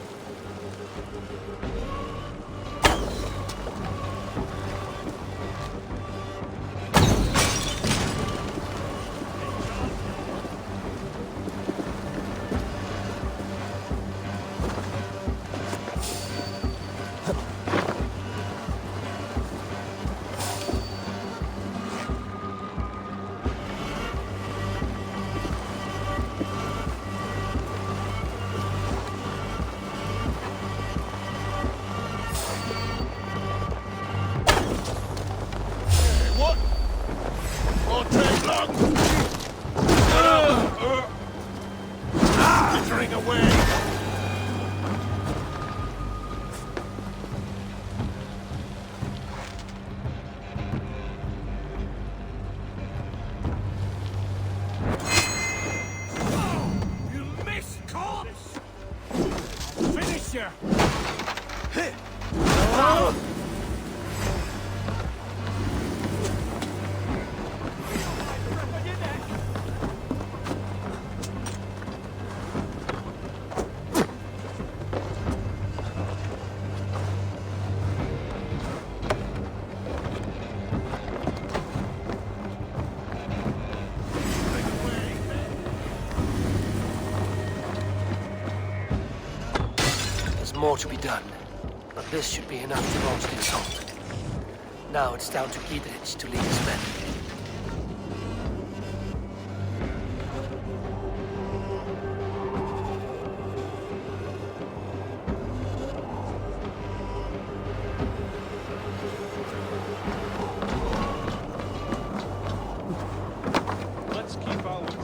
here! There's more to be done, but this should be enough to launch the assault. Now it's down to Giedrich to lead his men. Let's keep our wits.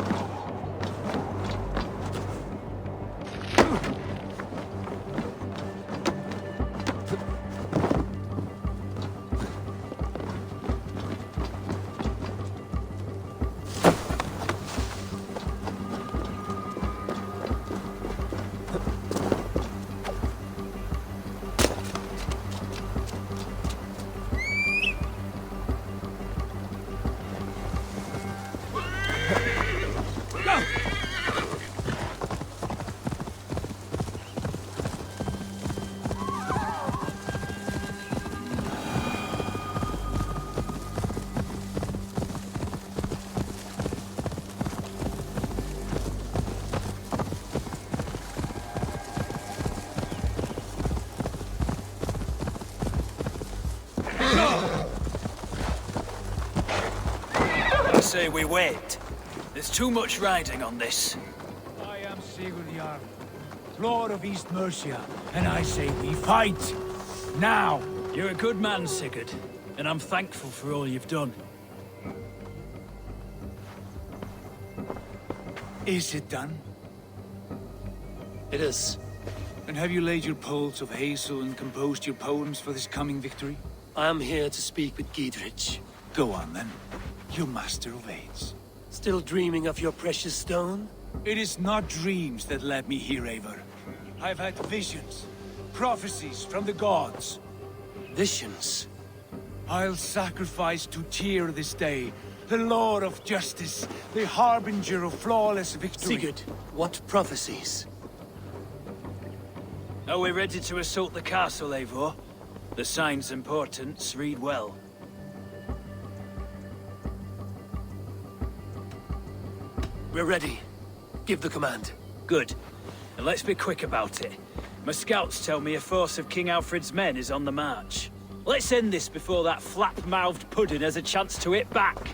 I say we wait. There's too much riding on this. I am Sigurd Jarl, Lord of East Mercia, and I say we fight! Now! You're a good man, Sigurd, and I'm thankful for all you've done. Is it done? It is. And have you laid your poles of hazel and composed your poems for this coming victory? I am here to speak with Giedrich. Go on then, you master of aids. Still dreaming of your precious stone? It is not dreams that led me here, Eivor. I've had visions, prophecies from the gods. Visions? I'll sacrifice to Tyr this day, the Lord of Justice, the harbinger of flawless victory. Sigurd, what prophecies? Are we ready to assault the castle, Eivor? The signs and portents read well. We're ready. Give the command. Good. And let's be quick about it. My scouts tell me a force of King Alfred's men is on the march. Let's end this before that flap-mouthed pudding has a chance to hit back.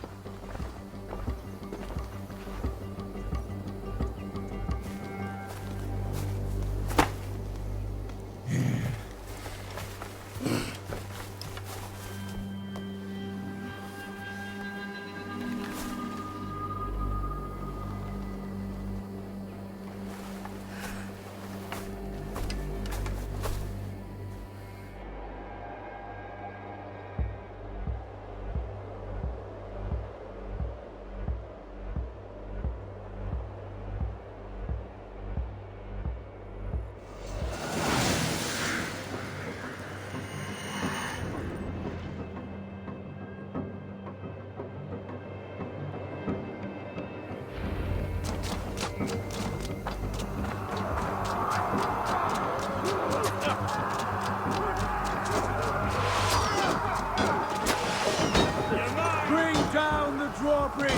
Bring down the drawbridge!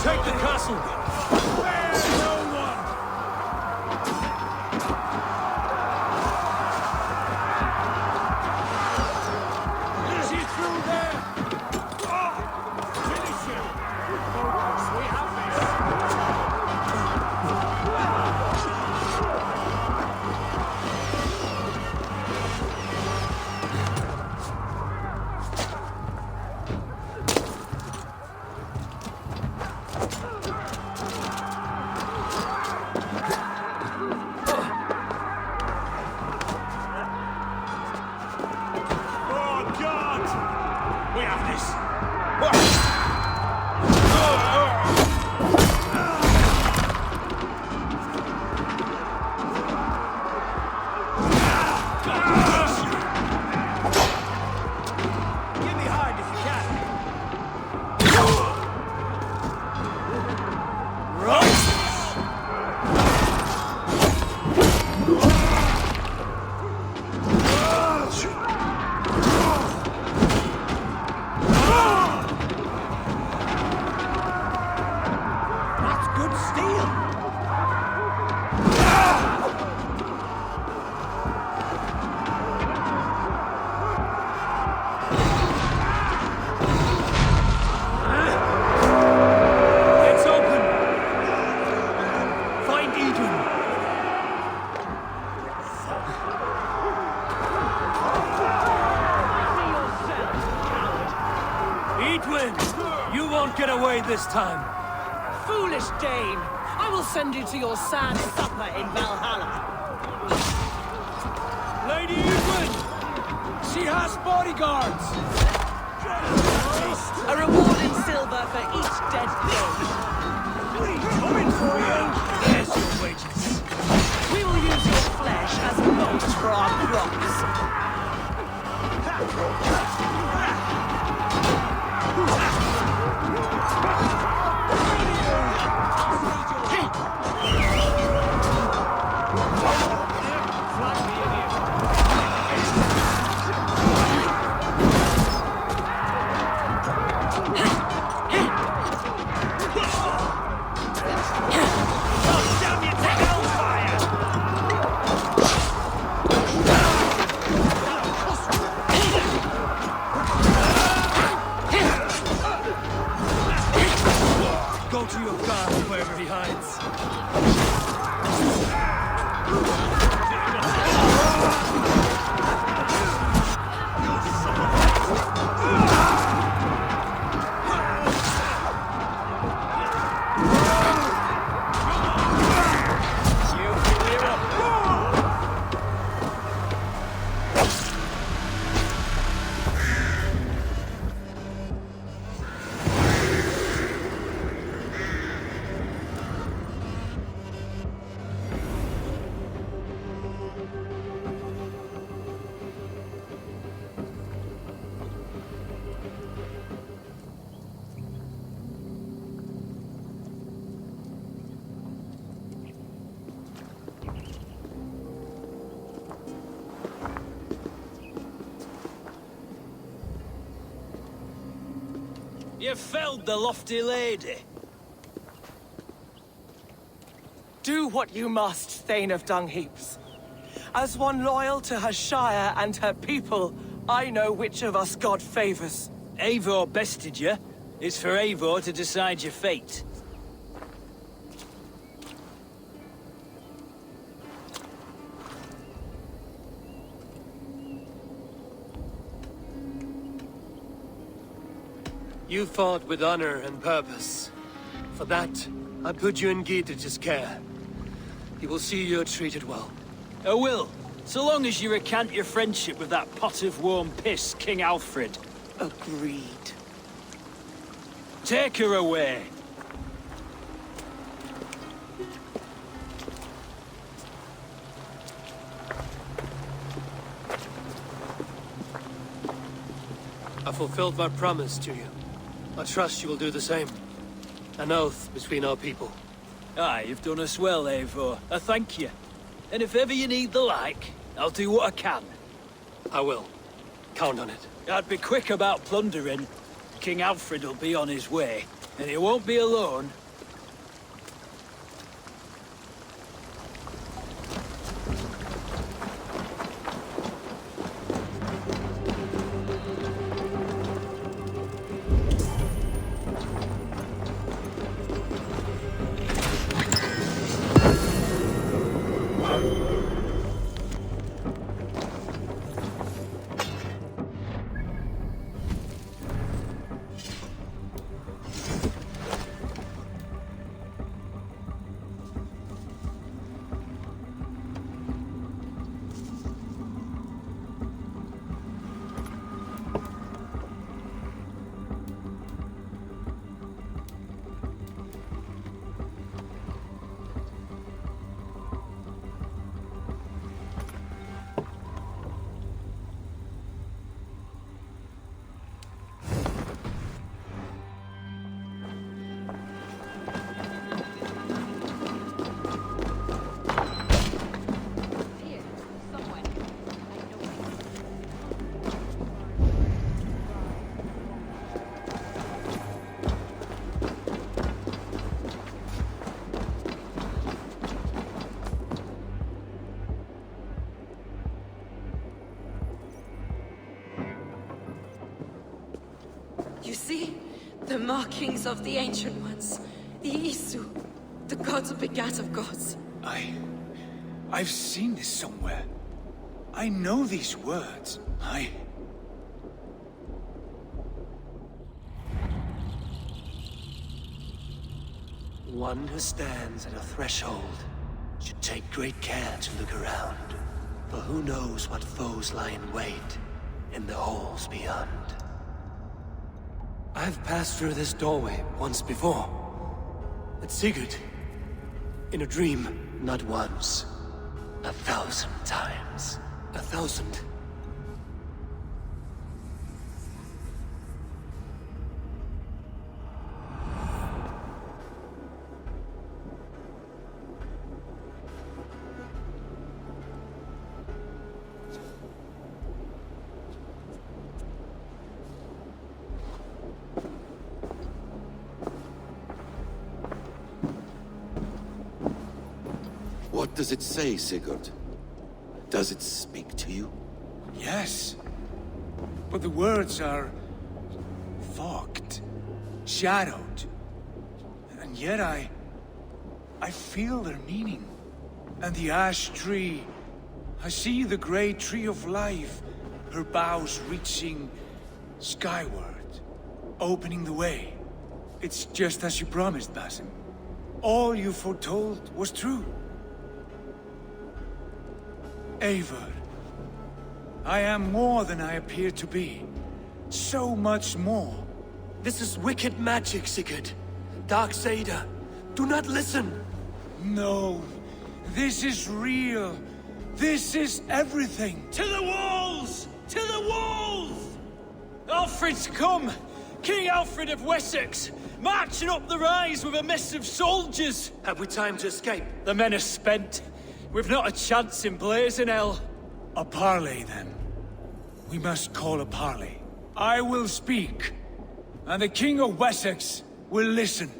Take the castle! Spare no one! Is he through there? Finish him! We have this! this time. Foolish Dane! I will send you to your sad supper in Valhalla. Lady Edwin! She has bodyguards! A reward in silver for each dead pig. Coming for you! There's your wages. We will use your flesh as mulch for our crops. Go to your guard wherever he hides. You felled the lofty lady. Do what you must, Thane of Dungheaps. As one loyal to her shire and her people, I know which of us God favors. Eivor bested you. It's for Eivor to decide your fate. You fought with honor and purpose. For that, I put you in Gietrich's care. He will see you're treated well. I will, so long as you recant your friendship with that pot of warm piss, King Alfred. Agreed. Take her away. I fulfilled my promise to you. I trust you will do the same. An oath between our people. Aye, you've done us well, Eivor. I thank you. And if ever you need the like, I'll do what I can. I will. Count on it. I'd be quick about plundering. King Alfred will be on his way, and he won't be alone. You see? The markings of the Ancient Ones. The Isu. The gods begat of gods. I've seen this somewhere. I know these words. One who stands at a threshold should take great care to look around, for who knows what foes lie in wait in the halls beyond. I've passed through this doorway once before. At Sigurd. In a dream, not once. 1,000 times. 1,000. What does it say, Sigurd? Does it speak to you? Yes. But the words are... fogged. Shadowed. And yet I feel their meaning. And the ash tree... I see the great tree of life, her boughs reaching skyward, opening the way. It's just as you promised, Basim. All you foretold was true. Eivor, I am more than I appear to be. So much more. This is wicked magic, Sigurd. Darksader. Do not listen. No. This is real. This is everything. To the walls! To the walls! Alfred's come! King Alfred of Wessex! Marching up the rise with a mess of soldiers! Have we time to escape? The men are spent. We've not a chance in blazing hell. A parley, then. We must call a parley. I will speak, and the King of Wessex will listen.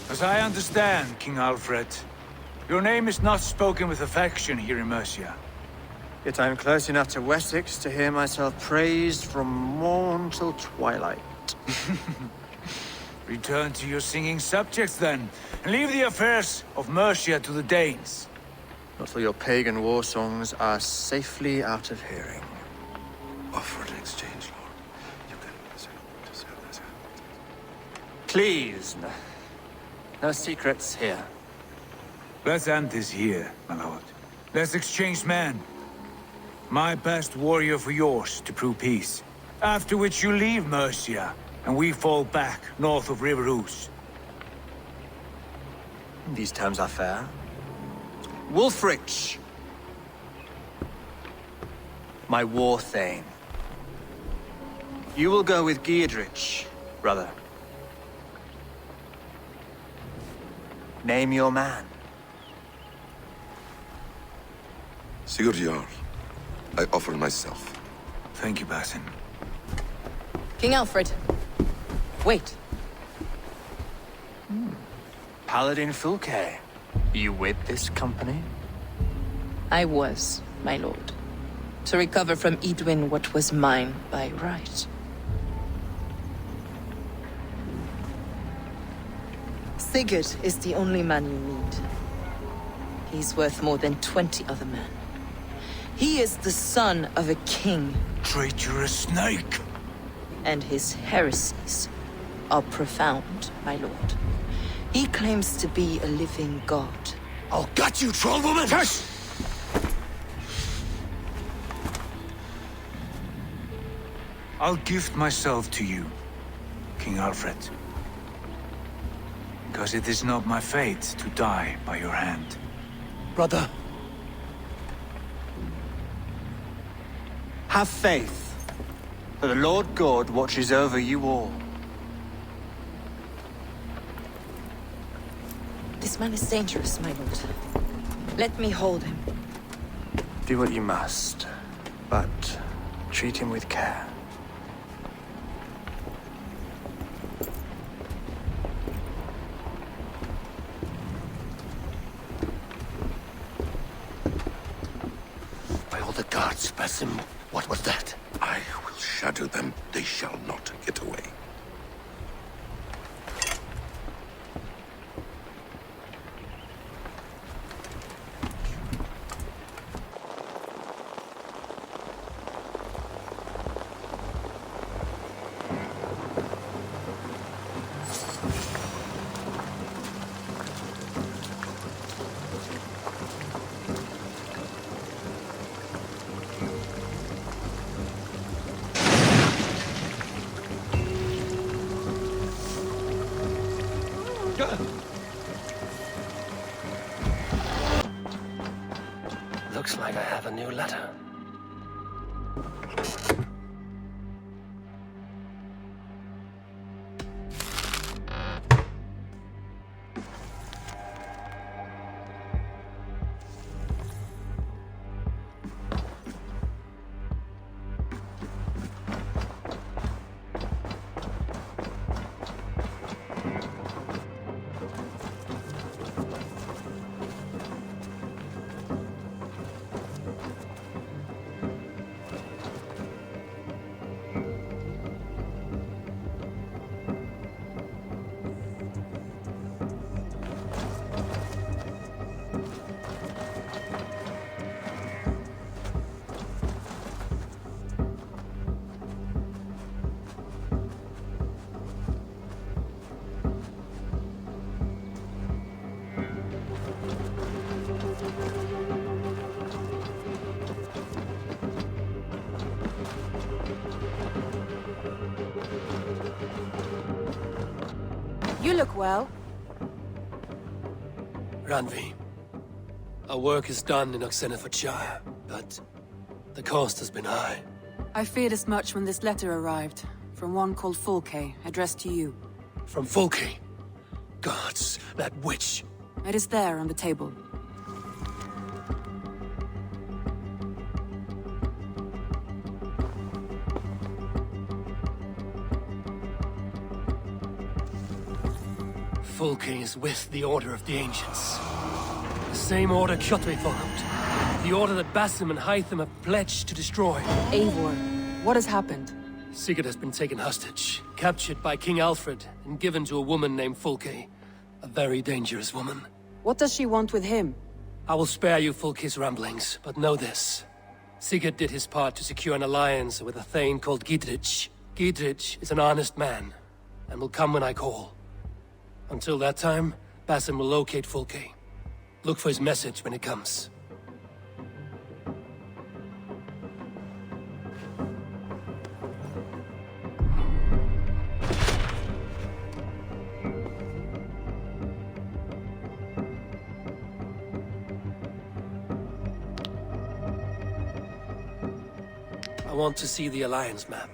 As I understand, King Alfred, your name is not spoken with affection here in Mercia. Yet I am close enough to Wessex to hear myself praised from morn till twilight. Return to your singing subjects, then, and leave the affairs of Mercia to the Danes. Not till your pagan war songs are safely out of hearing. Offer an exchange, Lord. You can... Please, no secrets here. Let's end this here, my lord. Let's exchange men. My best warrior for yours to prove peace. After which you leave Mercia, and we fall back north of River Ouse. These terms are fair. Wulfrich! My war thane. You will go with Geodrich, brother. Name your man. Sigurd Jarl, I offer myself. Thank you, Basim. King Alfred. Wait. Paladin Fulke. You with this company? I was, my lord. To recover from Edwin what was mine by right. Sigurd is the only man you need. He's worth more than 20 other men. He is the son of a king. Traitorous snake! And his heresies are profound, my lord. He claims to be a living god. I'll gut you, troll woman! Hush! I'll gift myself to you, King Alfred. Because it is not my fate to die by your hand. Brother. Have faith, for the Lord God watches over you all. This man is dangerous, my lord. Let me hold him. Do what you must, but treat him with care. By all the gods, Basim, what was that? I will shatter them. They shall not get away. Looks like I have a new letter. You look well. Ranvi, our work is done in Oxenfordshire, but the cost has been high. I feared as much when this letter arrived, from one called Fulke, addressed to you. From Fulke? Gods, that witch! It is there on the table. Fulke is with the Order of the Ancients. The same order Kjotve followed. The order that Basim and Hytham have pledged to destroy. Eivor, what has happened? Sigurd has been taken hostage, captured by King Alfred, and given to a woman named Fulke. A very dangerous woman. What does she want with him? I will spare you Fulke's ramblings, but know this. Sigurd did his part to secure an alliance with a thane called Gidrich. Gidrich is an honest man, and will come when I call. Until that time, Basim will locate Fulke. Look for his message when it comes. I want to see the Alliance map.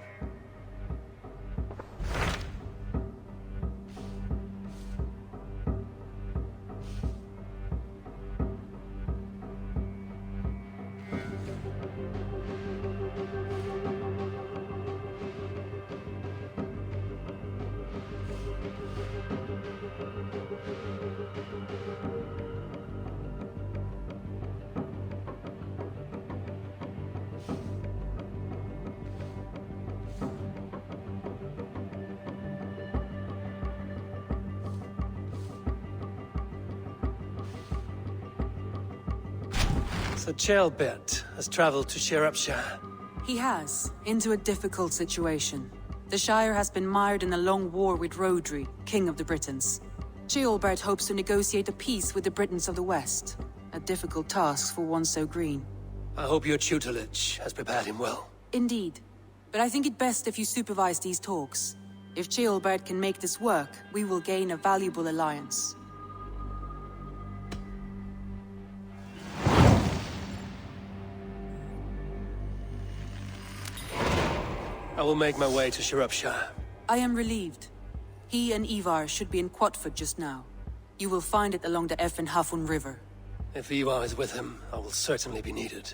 So Ceolbert has traveled to Shropshire. He has, into a difficult situation. The Shire has been mired in a long war with Rhodri, King of the Britons. Ceolbert hopes to negotiate a peace with the Britons of the West. A difficult task for one so green. I hope your tutelage has prepared him well. Indeed. But I think it best if you supervise these talks. If Ceolbert can make this work, we will gain a valuable alliance. I will make my way to Shropshire. I am relieved. He and Ivar should be in Quatford just now. You will find it along the Effen Hafun River. If Ivar is with him, I will certainly be needed.